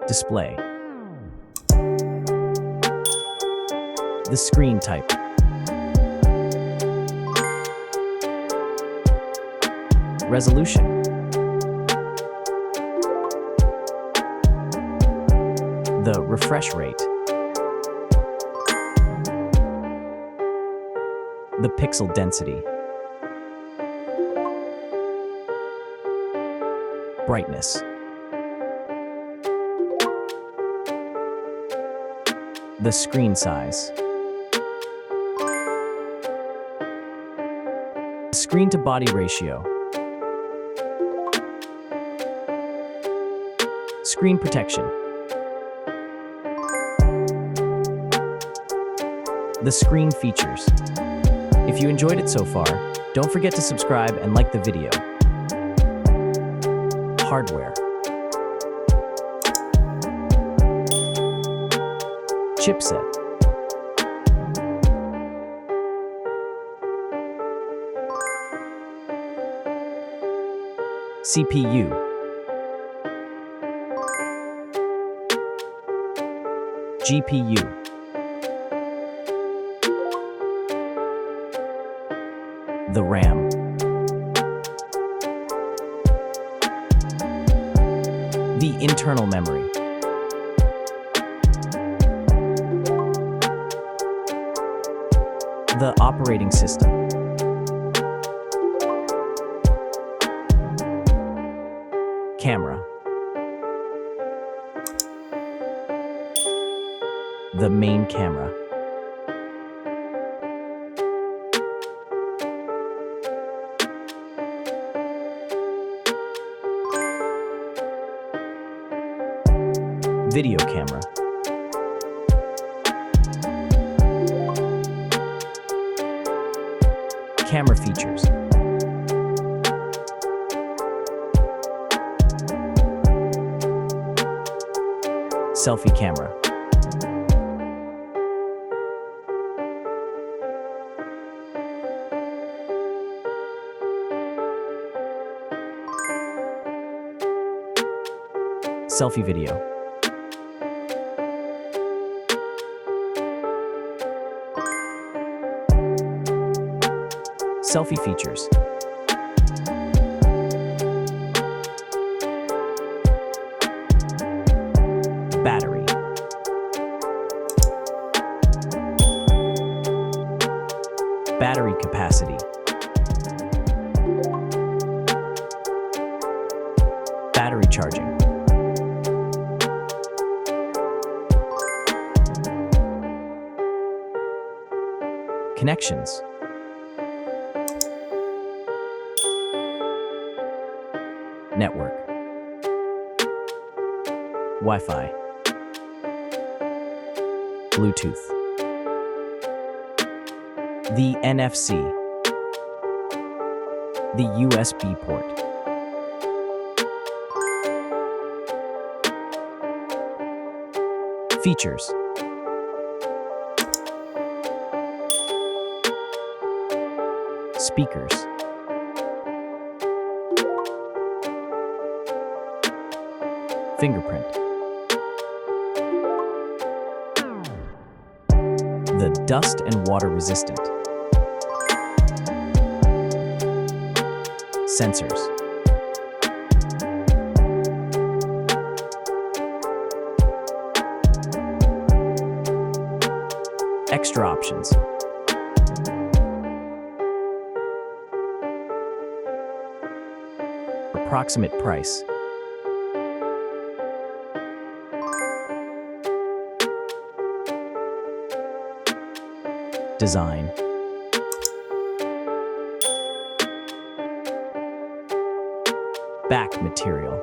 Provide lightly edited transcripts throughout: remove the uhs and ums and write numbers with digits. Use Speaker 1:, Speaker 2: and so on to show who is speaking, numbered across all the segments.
Speaker 1: Display. The screen type. Resolution. The refresh rate. The pixel density. Brightness. The screen size. Screen-to-body ratio. Screen protection. The screen features. If you enjoyed it so far, don't forget to subscribe and like the video. Hardware. Chipset. CPU. GPU. The RAM. The internal memory. The operating system. Camera. The main camera. Video camera. Camera features. Selfie camera. Selfie video. Selfie features. Battery. Battery capacity. Battery charging. Connections. Network. Wi-Fi. Bluetooth. The NFC. The USB port. Features. Speakers. Fingerprint. The dust and water resistant. Sensors. Extra options. Approximate price. Design. Back material.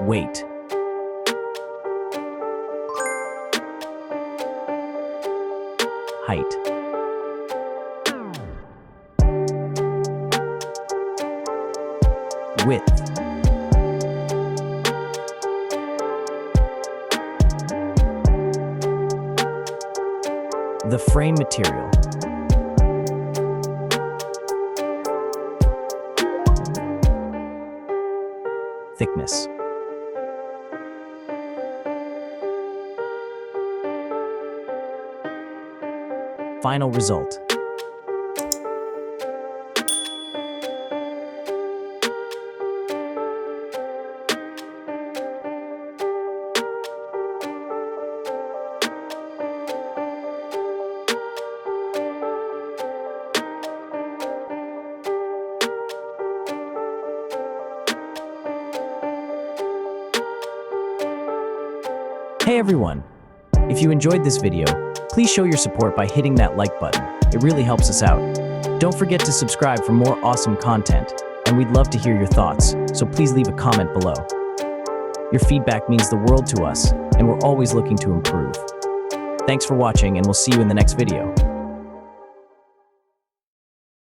Speaker 1: Weight. Height. Width. The frame material. thickness. Final result. Hey everyone! If you enjoyed this video, please show your support by hitting that like button. It really helps us out. Don't forget to subscribe for more awesome content, and we'd love to hear your thoughts, so please leave a comment below. Your feedback means the world to us, and we're always looking to improve. Thanks for watching, and we'll see you in the next video.